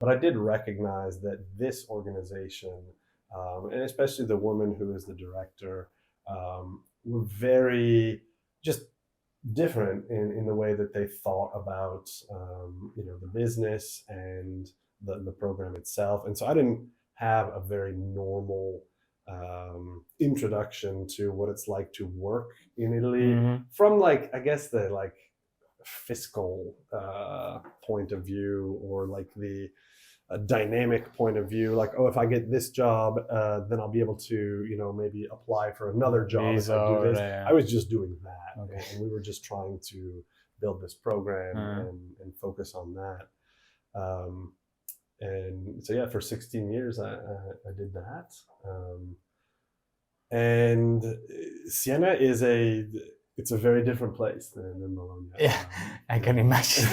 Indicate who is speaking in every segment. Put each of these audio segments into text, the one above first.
Speaker 1: But I did recognize that this organization, and especially the woman who is the director, were very just different in the way that they thought about the business and the program itself. And so I didn't have a very normal introduction to what it's like to work in Italy from like, I guess, the like fiscal point of view, or like the dynamic point of view, like, oh, if I get this job, then I'll be able to, maybe apply for another job if I do this. I was just doing that. Okay. And we were just trying to build this program and focus on that. And so, yeah, for 16 years, I did that. And Siena it's a very different place than Bologna.
Speaker 2: Yeah, I can imagine.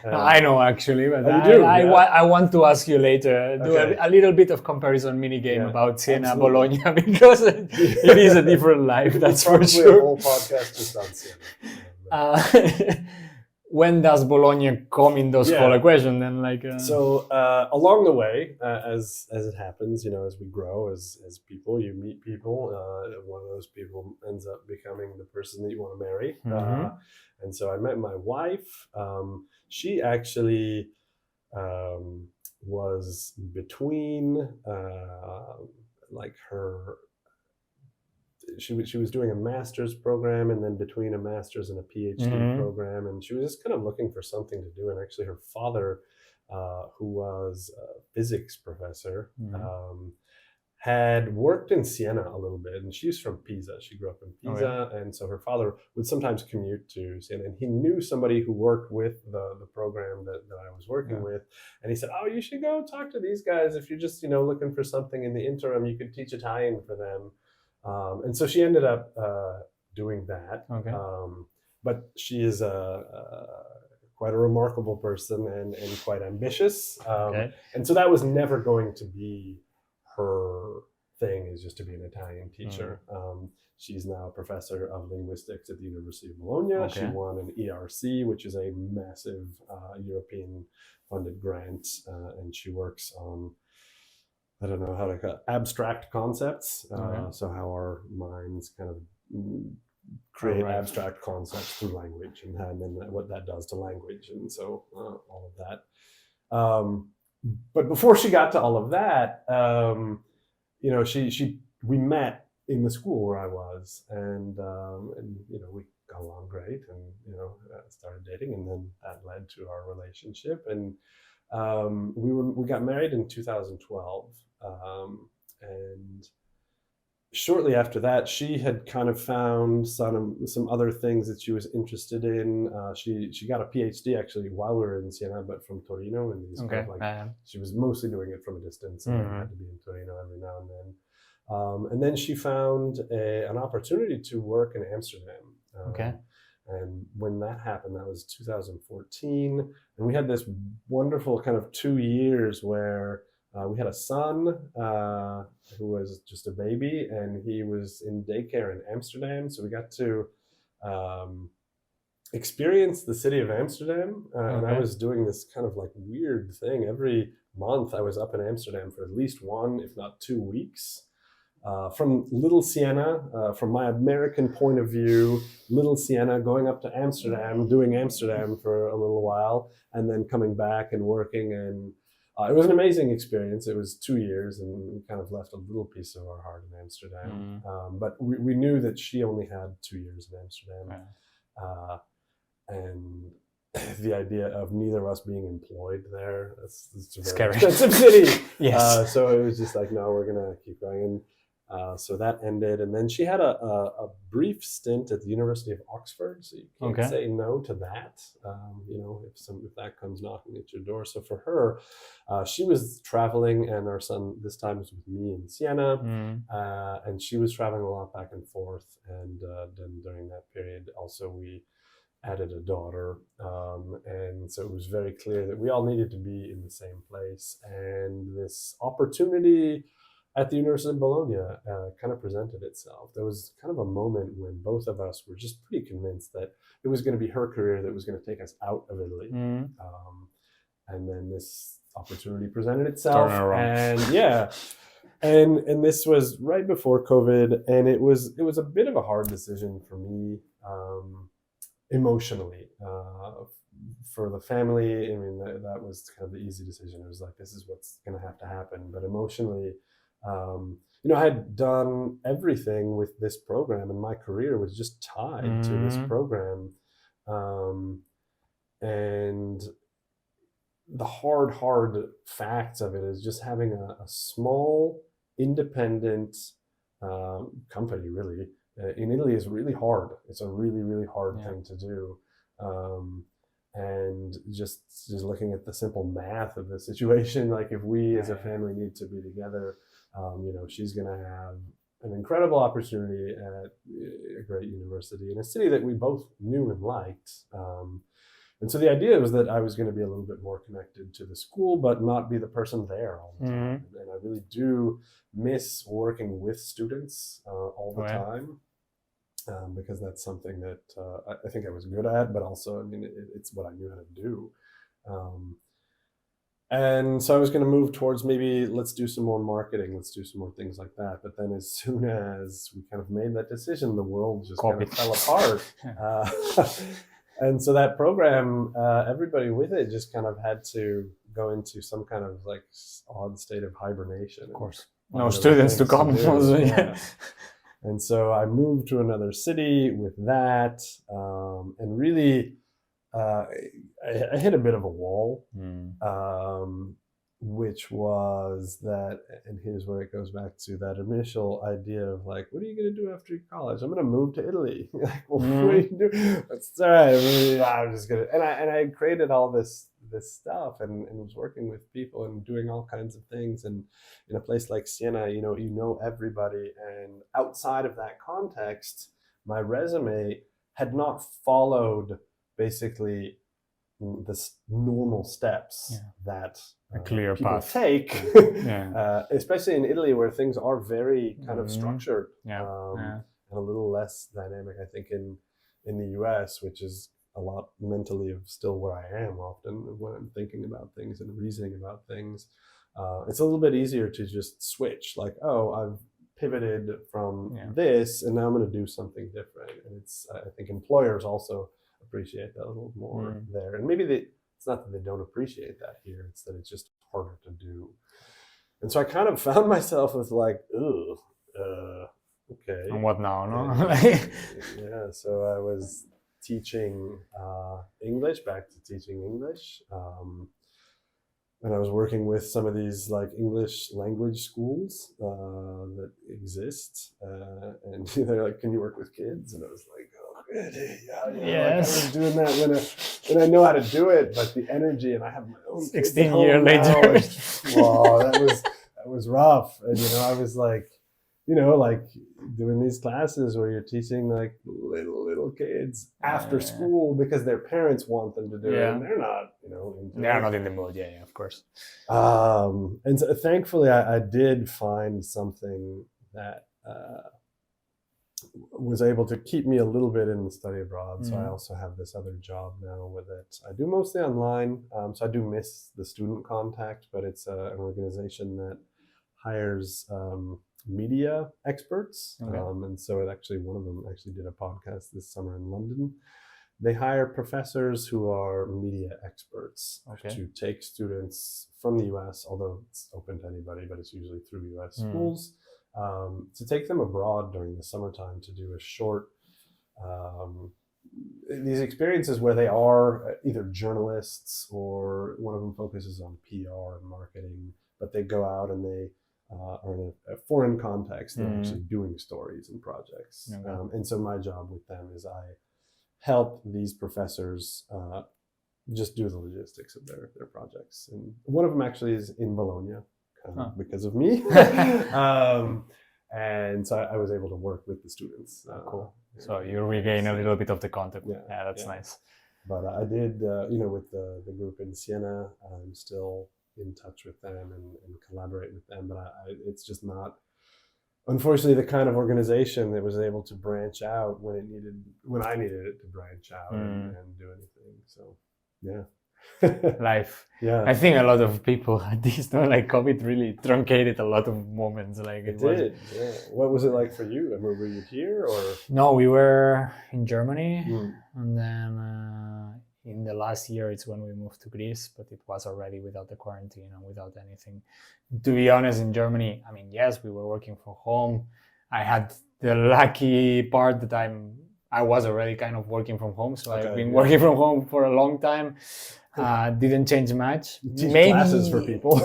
Speaker 2: I know, actually, but I want to ask you later, do a little bit of comparison mini game about Siena, Bologna, because it is a different life, that's for sure.
Speaker 1: A whole podcast just on Siena.
Speaker 2: When does Bologna come in those whole equation? Then,
Speaker 1: so along the way, as it happens, as we grow as people, you meet people. One of those people ends up becoming the person that you want to marry. And so I met my wife. She actually was between like her. She was doing a master's program, and then between a master's and a PhD program, and she was just kind of looking for something to do. And actually her father, who was a physics professor, had worked in Siena a little bit, and she's from Pisa. She grew up in Pisa, and so her father would sometimes commute to Siena, and he knew somebody who worked with the program that I was working with, and he said, oh, you should go talk to these guys. If you're just looking for something in the interim, you could teach Italian for them. And so she ended up doing that. But she is quite a remarkable person and quite ambitious. And so that was never going to be her thing, is just to be an Italian teacher. She's now a professor of linguistics at the University of Bologna. She won an ERC, which is a massive European funded grant. And she works on, I don't know how to call it, abstract concepts. So how our minds kind of create abstract concepts through language, and then what that does to language. And so all of that. But before she got to all of that, we met in the school where I was, and we got along great, and started dating, and then that led to our relationship. And we got married in 2012. And shortly after that, she had kind of found some other things that she was interested in. She got a PhD actually while we were in Siena, but from Torino, and she was mostly doing it from a distance, and had to be in Torino every now and then. And then she found an opportunity to work in Amsterdam. And when that happened, that was 2014, and we had this wonderful kind of 2 years where we had a son who was just a baby, and he was in daycare in Amsterdam. So we got to experience the city of Amsterdam. And I was doing this kind of like weird thing. Every month I was up in Amsterdam for at least 1, if not 2 weeks. From Little Siena, from my American point of view, Little Siena, going up to Amsterdam, doing Amsterdam for a little while, and then coming back and working. And it was an amazing experience. It was 2 years, and we kind of left a little piece of our heart in Amsterdam. But we knew that she only had 2 years in Amsterdam. And the idea of neither of us being employed there, it's a very expensive city. So it was just like, no, we're going to keep going. So that ended. And then she had a brief stint at the University of Oxford. So you can't say no to that, if that comes knocking at your door. So for her, she was traveling, and our son this time was with me in Siena. And she was traveling a lot back and forth. And then during that period, also we added a daughter. And so it was very clear that we all needed to be in the same place. And this opportunity at the University of Bologna kind of presented itself. There was kind of a moment when both of us were just pretty convinced that it was going to be her career that was going to take us out of Italy. And then this opportunity presented itself.
Speaker 2: Turn around.
Speaker 1: And yeah. And this was right before COVID, and it was a bit of a hard decision for me emotionally. For the family, I mean, that was kind of the easy decision. It was like, this is what's going to have to happen. But emotionally, I had done everything with this program, and my career was just tied to this program. And the hard facts of it is just having a small, independent company, really, in Italy is really hard. It's a really, really hard thing to do. And just looking at the simple math of the situation, like if we as a family need to be together, she's going to have an incredible opportunity at a great university in a city that we both knew and liked. And so the idea was that I was going to be a little bit more connected to the school, but not be the person there all the time. And I really do miss working with students all the time. Because that's something that I think I was good at, but also, I mean, it's what I knew how to do. And so I was going to move towards maybe let's do some more marketing, let's do some more things like that. But then as soon as we kind of made that decision, the world just kind of fell apart. And so that program, everybody with it just kind of had to go into some kind of like odd state of hibernation.
Speaker 2: Of course. No students to come.
Speaker 1: And so I moved to another city with that, and really I hit a bit of a wall, which was that, and here's where it goes back to that initial idea of like, what are you going to do after college? I'm going to move to Italy. Like, well, what do you do? That's all right. I'm just going to, and I created all this stuff and was working with people and doing all kinds of things. And in a place like Siena, you know everybody. And outside of that context, my resume had not followed basically the normal steps that
Speaker 2: a clear
Speaker 1: people
Speaker 2: path
Speaker 1: take, especially in Italy where things are very kind of structured and a little less dynamic, I think, in the US, which is a lot mentally of still where I am often when I'm thinking about things and reasoning about things. It's a little bit easier to just switch, like, oh, I've pivoted from this and now I'm going to do something different. And it's, I think employers also appreciate that a little more there. And maybe it's not that they don't appreciate that here, it's that it's just harder to do. And so I kind of found myself with like, okay.
Speaker 2: And what now, no?
Speaker 1: Yeah, so I was teaching English, back to teaching English. And I was working with some of these like English language schools that exist. And they're like, can you work with kids? And I was like, oh, really? Yeah.
Speaker 2: Yes.
Speaker 1: Like I was doing that when I know how to do it, but the energy, and I have my own
Speaker 2: 16 years later.
Speaker 1: Wow, that was rough. And, I was like, like doing these classes where you're teaching like little kids after school because their parents want them to do it, and they're not,
Speaker 2: they're not in the mood. Yeah, of course.
Speaker 1: And so thankfully, I did find something that was able to keep me a little bit in the study abroad. So I also have this other job now with it. I do mostly online, so I do miss the student contact, but it's an organization that hires media experts. And so one of them actually did a podcast this summer in London. They hire professors who are media experts to take students from the US, although it's open to anybody, but it's usually through US schools, to take them abroad during the summertime to do a short, these experiences where they are either journalists or one of them focuses on PR and marketing, but they go out and they are in a foreign context. They're actually doing stories and projects. And so my job with them is I help these professors just do the logistics of their projects. And one of them actually is in Bologna because of me. And so I was able to work with the students.
Speaker 2: Cool. So you regain a little bit of the content. Yeah, that's nice.
Speaker 1: But I did, with the group in Siena, I'm still in touch with them and collaborate with them, but it's just not, unfortunately, the kind of organization that was able to branch out when I needed it to branch out and do anything. So
Speaker 2: life.
Speaker 1: Yeah,
Speaker 2: I think a lot of people had this, no? Like COVID really truncated a lot of moments. Like
Speaker 1: it did. Yeah. What was it like for you? I mean, were you here or?
Speaker 2: No, we were in Germany,
Speaker 1: Mm.
Speaker 2: and then in the last year it's when we moved to Greece, but it was already without the quarantine and without anything. To be honest, in Germany, I mean, yes, we were working from home. I had the lucky part that I was already kind of working from home, so I've been working from home for a long time. Didn't change much.
Speaker 1: Teach classes for people.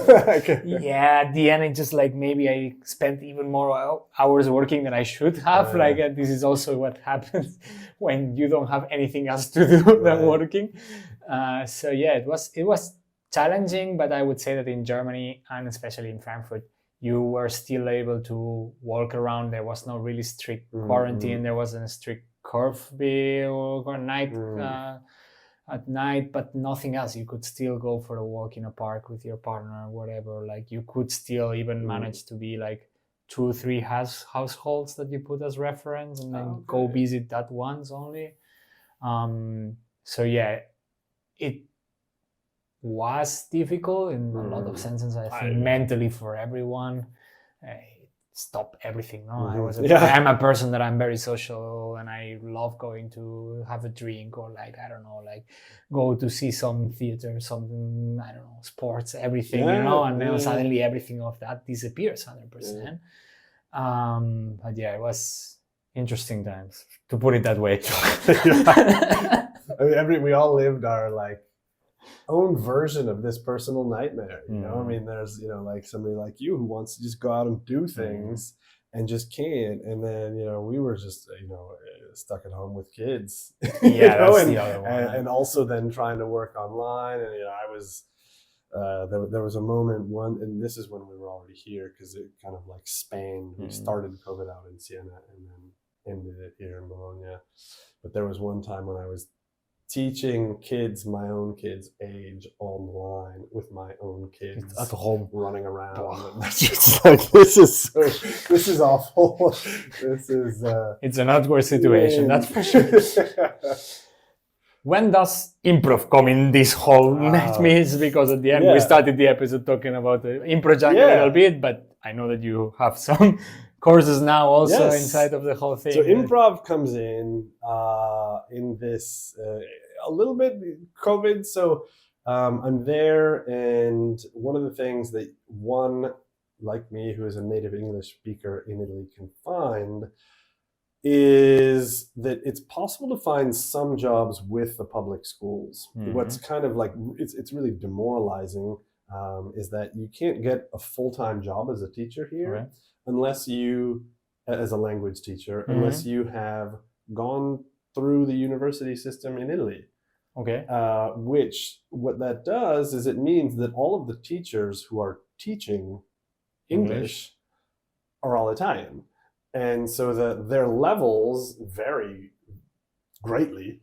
Speaker 2: Yeah, at the end, it just like maybe I spent even more hours working than I should have. This is also what happens when you don't have anything else to do than working. So yeah, it was challenging, but I would say that in Germany and especially in Frankfurt, you were still able to walk around. There was no really strict quarantine. There wasn't a strict curfew or night. At night, but nothing else. You could still go for a walk in a park with your partner or whatever. Like you could still even manage to be like 2-3 households that you put as reference and then go visit that once only. So yeah, it was difficult in a lot of senses. I think mentally for everyone. Stop everything. No, I'm a person that I'm very social and I love going to have a drink or like, I don't know, like go to see some theater, something, I don't know, sports, everything, and then suddenly everything of that disappears 100%. But yeah, it was interesting times, to put it that way.
Speaker 1: I mean, we all lived our like own version of this personal nightmare, you know. I mean, there's like somebody like you who wants to just go out and do things and just can't, and then we were just stuck at home with kids,
Speaker 2: that's the other one,
Speaker 1: and also then trying to work online, and I was there was a moment and this is when we were already here because it kind of like spanned. We started COVID out in Siena and then ended it here in Bologna, but there was one time when I was teaching my own kids age online with my own kids
Speaker 2: at home
Speaker 1: running around. It's like, this is awful. This is
Speaker 2: it's an awkward situation, that's for sure. When does improv come in this whole mess? Because at the end we started the episode talking about the improv jungle a little bit, but I know that you have some courses now also inside of the whole thing.
Speaker 1: So improv comes in this a little bit COVID. So I'm there, and one of the things that one like me who is a native English speaker in Italy can find is that it's possible to find some jobs with the public schools. What's kind of like it's really demoralizing is that you can't get a full-time job as a teacher here unless you, as a language teacher, unless you have gone through the university system in Italy. Which what that does is it means that all of the teachers who are teaching English are all Italian. And so their levels vary greatly.